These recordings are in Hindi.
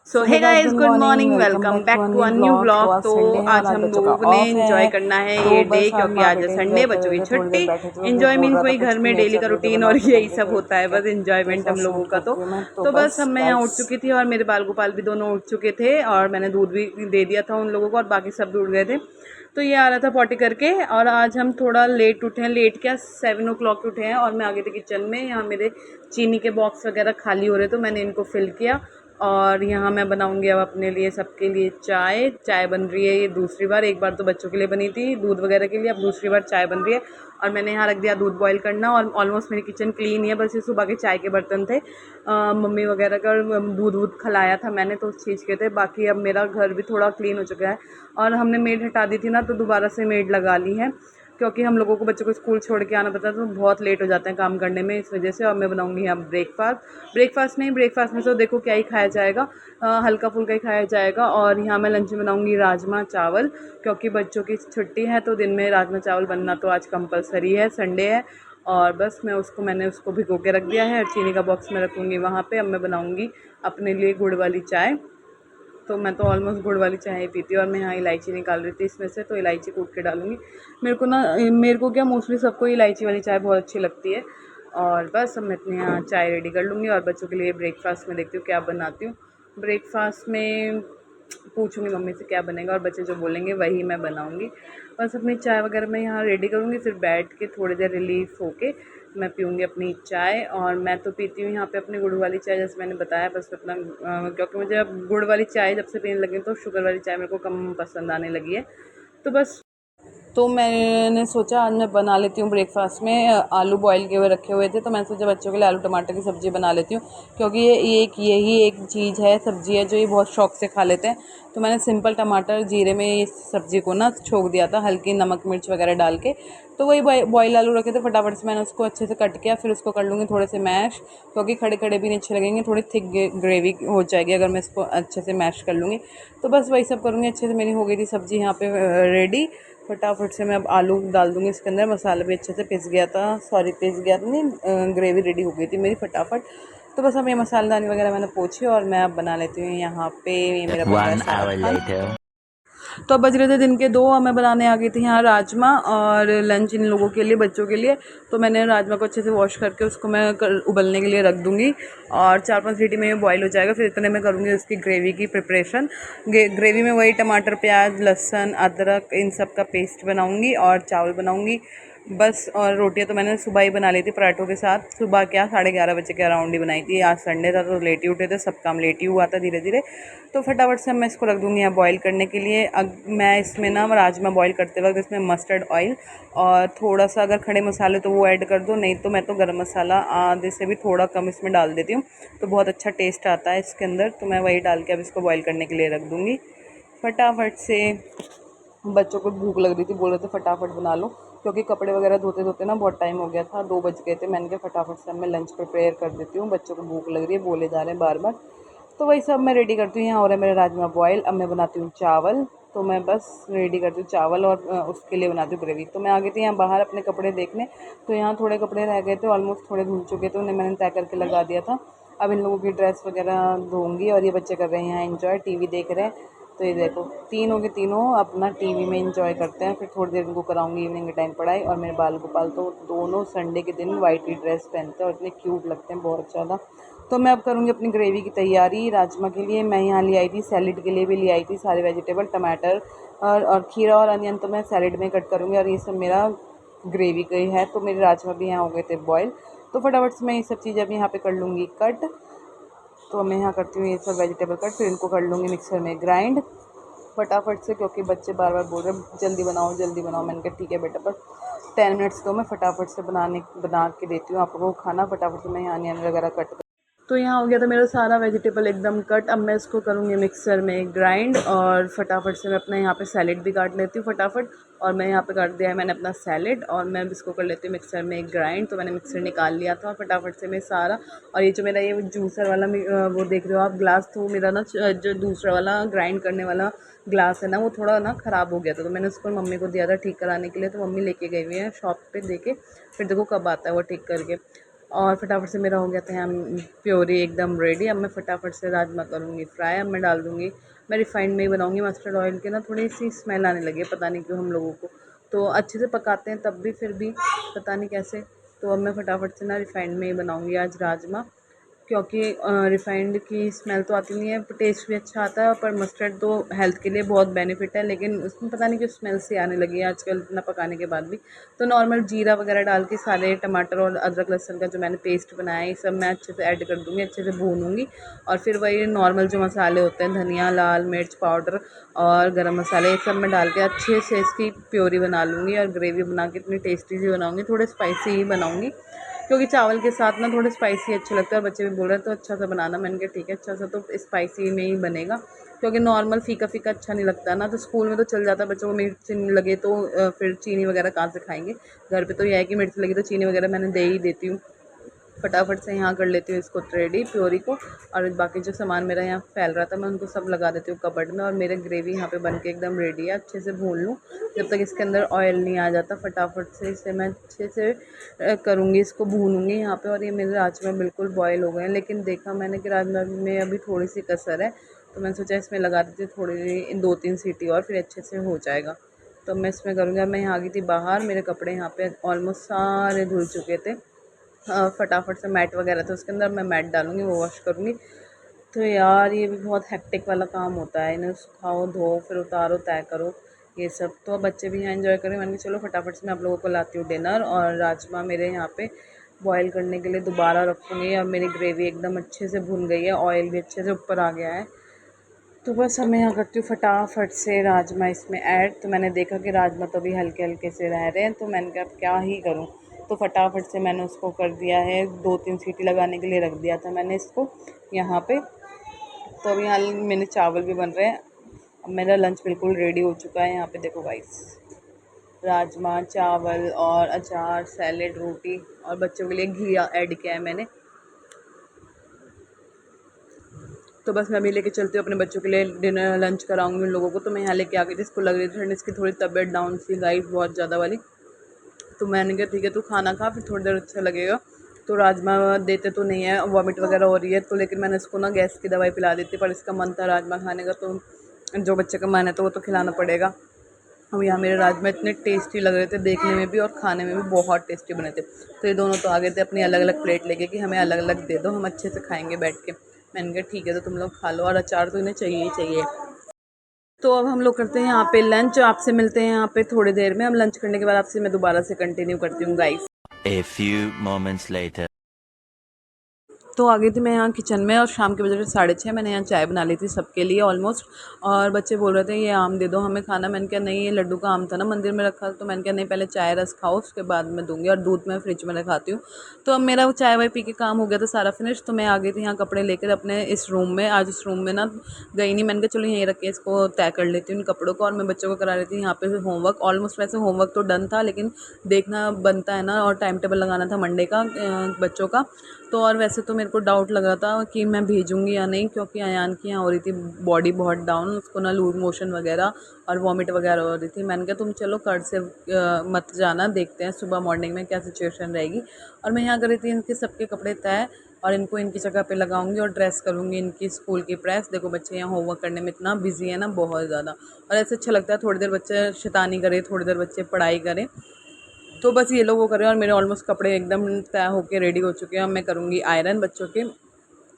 So hey guys, good morning, welcome back to a new vlog. तो आज हम लोगों ने एंजॉय करना है ये डे, क्योंकि आज है संडे, बच्चों की छुट्टी। एंजॉय मीन्स वही घर में डेली का रूटीन और यही सब होता है, बस एंजॉयमेंट हम लोगों का। तो बस अब मैं यहाँ उठ चुकी थी और मेरे बाल गोपाल भी दोनों उठ चुके थे और मैंने दूध भी दे दिया था उन लोगों को और बाकी सब भी उठ गए थे। तो ये आ रहा था पॉटी करके और आज हम थोड़ा लेट उठे हैं, लेट क्या 7 o'clock उठे हैं और मैं आ गई थी किचन में। यहाँ मेरे चीनी के बॉक्स वगैरह खाली हो रहे तो मैंने इनको फिल किया और यहाँ मैं बनाऊंगी अब अपने लिए, सबके लिए चाय। चाय बन रही है ये दूसरी बार, एक बार तो बच्चों के लिए बनी थी दूध वगैरह के लिए, अब दूसरी बार चाय बन रही है। और मैंने यहाँ रख दिया दूध बॉईल करना और ऑलमोस्ट मेरी किचन क्लीन ही है, बस ये सुबह के चाय के बर्तन थे मम्मी वगैरह का, दूध वूध खिलाया था मैंने तो उस चीज़ के थे। बाकी अब मेरा घर भी थोड़ा क्लीन हो चुका है और हमने मेड हटा दी थी ना, तो दोबारा से मेड लगा ली है, क्योंकि हम लोगों को बच्चों को स्कूल छोड़ के आना पड़ता है तो बहुत लेट हो जाते हैं काम करने में, इस वजह से। और मैं बनाऊंगी यहाँ ब्रेकफास्ट में तो देखो क्या ही खाया जाएगा, हल्का फुल्का ही खाया जाएगा। और यहाँ मैं लंच में बनाऊंगी राजमा चावल, क्योंकि बच्चों की छुट्टी है तो दिन में राजमा चावल बनना तो आज कंपलसरी है, संडे है। और बस मैंने उसको भिगो के रख दिया है और चीनी का बॉक्स में रखूँगी वहाँ पे। अब मैं बनाऊँगी अपने लिए गुड़ वाली चाय। तो मैं तो ऑलमोस्ट गुड़ वाली चाय ही पीती हूँ और मैं यहाँ इलायची निकाल रही थी इसमें से, तो इलायची कूट के डालूँगी। मेरे को क्या मोस्टली सबको इलायची वाली चाय बहुत अच्छी लगती है। और बस अब मैं अपने यहाँ चाय रेडी कर लूँगी और बच्चों के लिए ब्रेकफास्ट में देखती हूँ क्या बनाती हूँ। ब्रेकफास्ट में पूछूँगी मम्मी से क्या बनेगा और बच्चे जो बोलेंगे वही मैं बनाऊँगी। बस अपनी चाय वगैरह मैं यहाँ रेडी करूँगी, फिर बैठ के थोड़ी देर रिलीफ होके मैं पीऊँगी अपनी चाय। और मैं तो पीती हूँ यहाँ पे अपनी गुड़ वाली चाय, जैसे मैंने बताया। बस अपना क्योंकि मुझे अब गुड़ वाली चाय जब से पीने लगी तो शुगर वाली चाय मेरे को कम पसंद आने लगी है। तो बस तो मैंने सोचा आज मैं बना लेती हूँ ब्रेकफास्ट में, आलू बॉईल किए हुए रखे हुए थे तो मैंने सोचा बच्चों के लिए आलू टमाटर की सब्ज़ी बना लेती हूँ, क्योंकि यही एक चीज़ है, सब्ज़ी है जो ये बहुत शौक से खा लेते हैं। तो मैंने सिंपल टमाटर जीरे में इस सब्ज़ी को ना छोक दिया था, हल्की नमक मिर्च वगैरह डाल के। तो वही बॉयल आलू रखे थे, फटाफट से मैंने उसको अच्छे से कट किया, फिर उसको कर लूँगी थोड़े से मैश, क्योंकि खड़े खड़े भी नहीं अच्छे लगेंगे, थोड़ी थिक ग्रेवी हो जाएगी अगर मैं इसको अच्छे से मैश कर लूँगी। तो बस वही सब करूँगी। अच्छे से मेरी हो गई थी सब्ज़ी यहाँ पे रेडी। फटाफट से मैं अब आलू डाल दूँगी इसके अंदर। मसाला भी अच्छे से पिस गया था, नहीं, ग्रेवी रेडी हो गई थी मेरी फटाफट। तो बस अब ये मसालेदानी वगैरह मैंने पोछी और मैं अब बना लेती हूँ यहाँ पे, ये मेरा बन रहा है सारा खाना। तो अब बज रहे थे दिन के 2 और मैं बनाने आ गई थी यहाँ राजमा और लंच इन लोगों के लिए, बच्चों के लिए। तो मैंने राजमा को अच्छे से वॉश करके उसको मैं उबलने के लिए रख दूँगी और 4-5 सीटी में ये बॉईल हो जाएगा। फिर इतने में करूँगी उसकी ग्रेवी की प्रिपरेशन। ग्रेवी में वही टमाटर, प्याज, लहसुन, अदरक, इन सब का पेस्ट बनाऊँगी और चावल बनाऊँगी बस। और रोटियां तो मैंने सुबह ही बना ली थी पराठों के साथ, सुबह क्या 11:30 बजे के अराउंड ही बनाई थी। आज संडे था तो लेट ही उठे थे, सब काम लेट ही हुआ था धीरे धीरे। तो फटाफट से मैं इसको रख दूँगी यहाँ बॉईल करने के लिए। मैं इसमें ना राजमा बॉईल करते वक्त इसमें मस्टर्ड ऑयल और थोड़ा सा अगर खड़े मसाले तो वो ऐड कर दो, नहीं तो मैं तो गर्म मसाला आधे से भी थोड़ा कम इसमें डाल देती हूँ, तो बहुत अच्छा टेस्ट आता है इसके अंदर। तो मैं वही डाल के अब इसको बॉईल करने के लिए रख दूँगी फटाफट से। बच्चों को भूख लग रही थी, बोल रहे थे फटाफट बना लो, क्योंकि कपड़े वगैरह धोते धोते ना बहुत टाइम हो गया था, 2 बज गए थे। मैंने कहा फटाफट से मैं लंच प्रिपेयर कर देती हूँ, बच्चों को भूख लग रही है, बोले जा रहे हैं बार बार। तो वही सब मैं रेडी करती हूँ यहाँ। और है मेरे राजमा बॉयल। अब मैं बनाती हूँ चावल, तो मैं बस रेडी करती हूँ चावल और उसके लिए बनाती हूँ ग्रेवी। तो मैं आ गई थी यहाँ बाहर अपने कपड़े देखने, तो यहाँ थोड़े कपड़े रह गए थे, ऑलमोस्ट थोड़े धुल चुके थे, उन्हें मैंने तय करके लगा दिया था। अब इन लोगों की ड्रेस वगैरह धोऊंगी और ये बच्चे कर रहे हैं यहाँ एंजॉय, टीवी देख रहे हैं। तो ये देखो तीनों के तीनों अपना टीवी में एंजॉय करते हैं। फिर थोड़ी देर इनको कराऊंगी इवनिंग के टाइम पढ़ाई। और मेरे बाल गोपाल तो दोनों संडे के दिन वाइट ही ड्रेस पहनते हैं और इतने क्यूट लगते हैं बहुत ज़्यादा। तो मैं अब करूँगी अपनी ग्रेवी की तैयारी राजमा के लिए। मैं यहाँ ले आई थी, सैलेड के लिए भी ले आई थी सारे वेजिटेबल, टमाटर और खीरा और अनियन तो मैं सैलेड में कट करूँगी, और ये सब मेरा ग्रेवी का ही है। तो मेरे राजमा भी यहाँ हो गए थे बॉयल, तो फटाफट से मैं ये सब चीज़ें अब यहाँ पे कर लूँगी कट। तो मैं यहाँ करती हूँ ये सब वेजिटेबल कट, फिर इनको कर लूँगी मिक्सर में ग्राइंड फटाफट से, क्योंकि बच्चे बार बार बोल रहे हैं जल्दी बनाओ जल्दी बनाओ। मैंने कहा ठीक है बेटा, बस 10 मिनट्स तो मैं फटाफट से बना के देती हूँ आप लोगों को खाना। फटाफट से मैं यहाँ अनियन वगैरह कट। तो यहाँ हो गया था मेरा सारा वेजिटेबल एकदम कट। अब मैं इसको करूँगी मिक्सर में ग्राइंड और फटाफट से मैं अपना यहाँ पे सैलेड भी काट लेती हूँ फटाफट। और मैं यहाँ पे काट दिया है मैंने अपना सैलेड और मैं इसको कर लेती हूँ मिक्सर में ग्राइंड। तो मैंने मिक्सर निकाल लिया था फटाफट से मैं सारा। और ये जो मेरा ये जूसर वाला वो देख रहे हो आप ग्लास, तो मेरा ना जो दूसरा वाला ग्राइंड करने वाला ग्लास है ना, वो थोड़ा ना ख़राब हो गया था, तो मैंने उसको मम्मी को दिया था ठीक कराने के लिए। तो मम्मी लेके गई हुई है शॉप पे, देके फिर देखो कब आता है वो ठीक करके। और फटाफट से मेरा हो गया था प्योरी एकदम रेडी। अब मैं फटाफट से राजमा करूँगी फ्राई। अब मैं डाल दूँगी, मैं रिफाइंड में ही बनाऊँगी, मस्टर्ड ऑयल की ना थोड़ी सी स्मेल आने लगी है, पता नहीं क्यों हम लोगों को, तो अच्छे से पकाते हैं तब भी फिर भी पता नहीं कैसे। तो अब मैं फटाफट से ना रिफाइंड में ही बनाऊँगी आज राजमा, क्योंकि रिफाइंड की स्मेल तो आती नहीं है, टेस्ट भी अच्छा आता है, पर मस्टर्ड तो हेल्थ के लिए बहुत बेनिफिट है, लेकिन उसमें पता नहीं क्यों स्मेल सी आने लगी है आजकल इतना पकाने के बाद भी। तो नॉर्मल जीरा वगैरह डाल के सारे टमाटर और अदरक लहसुन का जो मैंने पेस्ट बनाया है ये सब मैं अच्छे से ऐड कर दूँगी, अच्छे से भूनूँगी। और फिर वही नॉर्मल जो मसाले होते हैं, धनिया, लाल मिर्च पाउडर और गरम मसाले, ये सब मैं डाल के अच्छे से इसकी प्योरी बना लूँगी और ग्रेवी बना के इतनी टेस्टी सी बनाऊँगी। थोड़े स्पाइसी ही बनाऊँगी, क्योंकि चावल के साथ ना थोड़े स्पाइसी अच्छे लगते हैं और बच्चे भी बोल रहे हैं तो अच्छा सा बनाना। मैंने कहा ठीक है, अच्छा सा तो स्पाइसी में ही बनेगा, क्योंकि नॉर्मल फीका फीका अच्छा नहीं लगता है ना। तो स्कूल में तो चल जाता है, बच्चों को मिर्च लगे तो फिर चीनी वगैरह कहाँ से खाएंगे। घर पे तो यह है कि मिर्च लगी तो चीनी वगैरह मैंने दे ही देती हूँ। फटाफट से यहाँ कर लेती हूँ इसको रेडी प्योरी को, और बाकी जो सामान मेरा यहाँ फैल रहा था मैं उनको सब लगा देती हूँ कबर्ड में। और मेरे ग्रेवी यहाँ पे बन के एकदम रेडी है। अच्छे से भून लूँ जब तक इसके अंदर ऑयल नहीं आ जाता। फटाफट से इसे मैं अच्छे से करूँगी, इसको भूनूँगी यहाँ पे। और ये मेरे राजमा बिल्कुल बॉयल हो गए हैं, लेकिन देखा मैंने कि राजमा में अभी थोड़ी सी कसर है, तो मैंने सोचा इसमें लगा देती हूँ थोड़ी 2-3 सीटी और फिर अच्छे से हो जाएगा। तो मैं इसमें करूँगी। अब मैं यहाँ आ गई थी बाहर, मेरे कपड़े यहाँ पे ऑलमोस्ट सारे धुल चुके थे। फटाफट से मैट वगैरह था उसके अंदर, मैं मैट डालूँगी, वो वॉश करूँगी। तो यार ये भी बहुत हेक्टिक वाला काम होता है, इन्हें सुखाओ, धो, फिर उतारो, तय करो, ये सब। तो बच्चे भी यहाँ एंजॉय करें। मैंने कहा चलो फटाफट से मैं आप लोगों को लाती हूँ डिनर। और राजमा मेरे यहाँ पे बॉईल करने के लिए दोबारा रखूँगी। अब मेरी ग्रेवी एकदम अच्छे से भुन गई है, ऑयल भी अच्छे से ऊपर आ गया है। तो बस अब मैं यहाँ करती हूँ फटाफट से राजमा इसमें ऐड। तो मैंने देखा कि राजमा तो अभी हल्के हल्के से रह रहे हैं, तो मैंने कहा अब क्या ही करूँ। तो फटाफट से मैंने उसको कर दिया है, 2-3 सीटी लगाने के लिए रख दिया था मैंने इसको यहाँ पे। तो अभी यहाँ मेरे चावल भी बन रहे हैं। अब मेरा लंच बिल्कुल रेडी हो चुका है। यहाँ पे देखो गाइस, राजमा चावल और अचार, सैलेड, रोटी, और बच्चों के लिए घी ऐड किया है मैंने। तो बस मैं अभी लेके चलती हूँ अपने बच्चों के लिए डिनर, लंच कराऊंगी उन लोगों को। तो मैं यहाँ लेके आ गई थी, इसको लग रही थी ठंड, इसकी थोड़ी तबीयत डाउन सी गाइस, बहुत ज़्यादा वाली। तो मैंने कहा ठीक है तू खाना खा, फिर थोड़ी देर अच्छा लगेगा। तो राजमा देते तो नहीं है, वॉमिट वगैरह हो रही है, तो लेकिन मैंने इसको ना गैस की दवाई पिला दी थी, पर इसका मन था राजमा खाने का, तो जो बच्चे का मन है तो वो तो खिलाना पड़ेगा। अब यहाँ मेरे राजमा इतने टेस्टी लग रहे थे देखने में भी और खाने में भी बहुत टेस्टी बने थे। तो ये दोनों तो आ गए थे अपनी अलग अलग प्लेट लेके कि हमें अलग अलग दे दो, हम अच्छे से खाएंगे बैठ के। मैंने कहा ठीक है तो तुम लोग खा लो, और अचार तो इन्हें चाहिए ही चाहिए। तो अब हम लोग करते हैं यहाँ पे लंच, आपसे मिलते हैं यहाँ पे थोड़ी देर में। हम लंच करने के बाद आपसे मैं दोबारा से कंटिन्यू करती हूँ guys. A few moments later. तो आ गई थी मैं यहाँ किचन में, और शाम के बजे 6:30 मैंने यहाँ चाय बना ली थी सबके लिए ऑलमोस्ट। और बच्चे बोल रहे थे ये आम दे दो हमें खाना। मैंने कहा नहीं, ये लड्डू का आम था ना मंदिर में रखा, तो मैंने कहा नहीं, पहले चाय रस खाओ उसके बाद मैं दूँगी, और दूध मैं फ्रिज में रखाती हूँ। तो अब मेरा चाय वाय पी के काम हो गया था सारा फिनिश। तो मैं आ गई थी यहाँ कपड़े लेकर अपने इस रूम में। आज इस रूम में ना गई नहीं, मैंने कहा चलो यहीं रख के इसको तय कर लेती हूँ इन कपड़ों को। और मैं बच्चों को करा रही थी यहाँ पे होमवर्क। ऑलमोस्ट वैसे होमवर्क तो डन था, लेकिन देखना बनता है ना, और टाइम टेबल लगाना था मंडे का बच्चों का। तो और वैसे तो मेरे को डाउट लग रहा था कि मैं भेजूँगी या नहीं, क्योंकि अयान की यहाँ हो रही थी बॉडी बहुत डाउन, उसको ना लूज मोशन वगैरह और वॉमिट वगैरह हो रही थी। मैंने कहा तुम चलो कल से मत जाना, देखते हैं सुबह मॉर्निंग में क्या सिचुएशन रहेगी। और मैं यहाँ कर रही थी इनके सबके कपड़े तय, और इनको इनकी जगह पे लगाऊंगी और ड्रेस करूँगी इनकी स्कूल की प्रेस। देखो बच्चे यहाँ होमवर्क करने में इतना बिजी है ना, बहुत ज़्यादा। और ऐसे अच्छा लगता है थोड़ी देर बच्चे शैतानी करे, थोड़ी देर बच्चे पढ़ाई करें। तो बस ये लोग वो कर रहे हैं, और मेरे ऑलमोस्ट कपड़े एकदम तय होके रेडी हो चुके हैं। अब मैं करूँगी आयरन बच्चों के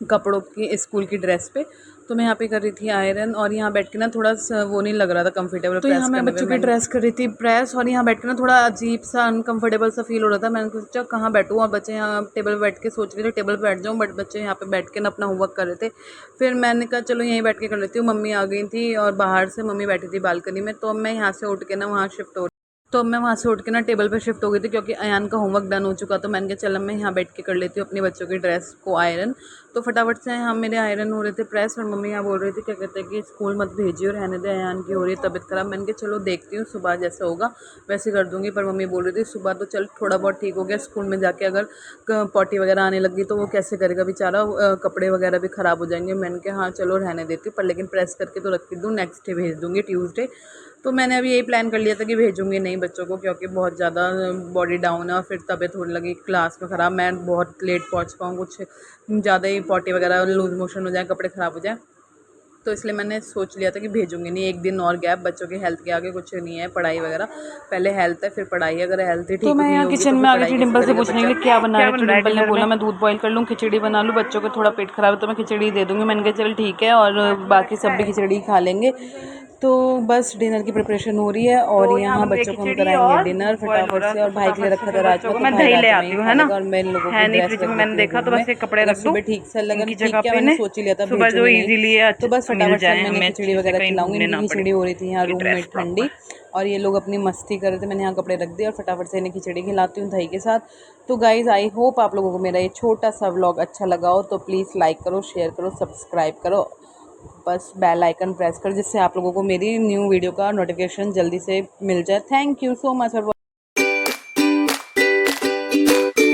कपड़ों की, स्कूल की ड्रेस पे। तो मैं यहाँ पे कर रही थी आयरन, और यहाँ बैठ के ना थोड़ा सा वो नहीं लग रहा था कंफर्टेबल। तो यहाँ मैं बच्चों की ड्रेस कर रही थी प्रेस, और यहाँ बैठ के ना थोड़ा अजीब सा अनकंफर्टेबल सा फील हो रहा था। मैंने सोचा कहाँ बैठूँ, और बच्चे यहाँ टेबल पर बैठ के सोच रहे थे टेबल पर बैठ जाऊँ, बट बच्चे यहाँ पे बैठ के ना अपना होमवर्क कर रहे थे। फिर मैंने कहा चलो यहीं बैठ के कर लेती हूँ। मम्मी आ गई थी और बाहर से मम्मी बैठी थी बालकनी में, तो अब मैं यहाँ से उठ के ना वहाँ शिफ्ट हो, तो मैं वहाँ से उठ के ना टेबल पे शिफ्ट हो गई थी, क्योंकि अयान का होमवर्क डन हो चुका। तो मैंने कहा चल मैं यहाँ बैठ के कर लेती हूँ अपने बच्चों की ड्रेस को आयरन। तो फटाफट से यहाँ मेरे आयरन हो रहे थे प्रेस, और मम्मी यहाँ बोल रही थी क्या कहते हैं कि स्कूल मत भेजिए, रहने दे, अयान की हो रही है तबीयत ख़राब। मैंने कहा चलो देखती हूँ सुबह जैसा होगा वैसे कर दूँगी। पर मम्मी बोल रही थी सुबह तो चल थोड़ा बहुत ठीक हो गया, स्कूल में जाके अगर पॉटी वगैरह आने लगी तो वो कैसे करेगा बेचारा, कपड़े वगैरह भी ख़राब हो जाएंगे। मैंने कहा हाँ चलो रहने देती हूँ, पर लेकिन प्रेस करके तो रख दूँ, नेक्स्ट डे भेज दूँगी ट्यूसडे। तो मैंने अभी यही प्लान कर लिया था कि भेजूंगी नहीं बच्चों को, क्योंकि बहुत ज़्यादा बॉडी डाउन है और फिर तबीयत होने लगी क्लास में ख़राब, मैं बहुत लेट पहुंच पाऊँ, कुछ ज़्यादा ही पॉटी वगैरह लूज मोशन हो जाए, कपड़े ख़राब हो जाए, तो इसलिए मैंने सोच लिया था कि भेजूंगी नहीं। एक दिन और गैप, बच्चों की हेल्थ के आगे कुछ नहीं है, पढ़ाई वगैरह, पहले हेल्थ है फिर पढ़ाई। अगर हेल्थ ही ठीक तो मैं नहीं यहाँ होगी किचन तो में फिर आ गई पढ़ाई थी कैसे डिम्पल से करेगा पूछने के बच्चा। लिए क्या बना रहे, तो रहा है डिम्पल ने डिनर बोला में? मैं दूध बॉईल कर लूँ, खिचड़ी बना लूँ, बच्चों को थोड़ा पेट खराब है तो मैं खिचड़ी दे दूँगी। मैंने कहा चल ठीक है, और बाकी सब भी खिचड़ी खा लेंगे। तो बस डिनर की प्रिपरेशन हो रही है और यहाँ बच्चों को हम कराएंगे डिनर फटाफट से। और भाई के लिए रखा था राजमा, तो भाई रात में ही खा लेगा और मैं इन लोगों की ड्रेस रख देती हूँ रूम में। अगर सुबह ठीक से लगा ठीक है, मैंने सोच ही लिया था भेजूंगी नहीं, तो बस फटाफट से मैं इन्हें खिचड़ी वगैरह खिलाऊंगी। इनकी खिचड़ी हो रही थी यहाँ रूम में ठंडी, और ये लोग अपनी मस्ती कर रहे थे। मैंने यहाँ कपड़े रख दिए और फटाफट से इन्हें खिचड़ी खिलाती हूँ दही के साथ। तो गाइज़ आई होप आप लोगों को मेरा ये छोटा सा व्लॉग अच्छा लगा हो, तो प्लीज़ लाइक करो, शेयर करो, सब्सक्राइब करो, बस बेल आइकन प्रेस करो, जिससे आप लोगों को मेरी न्यू वीडियो का नोटिफिकेशन जल्दी से मिल जाए। Thank you so much for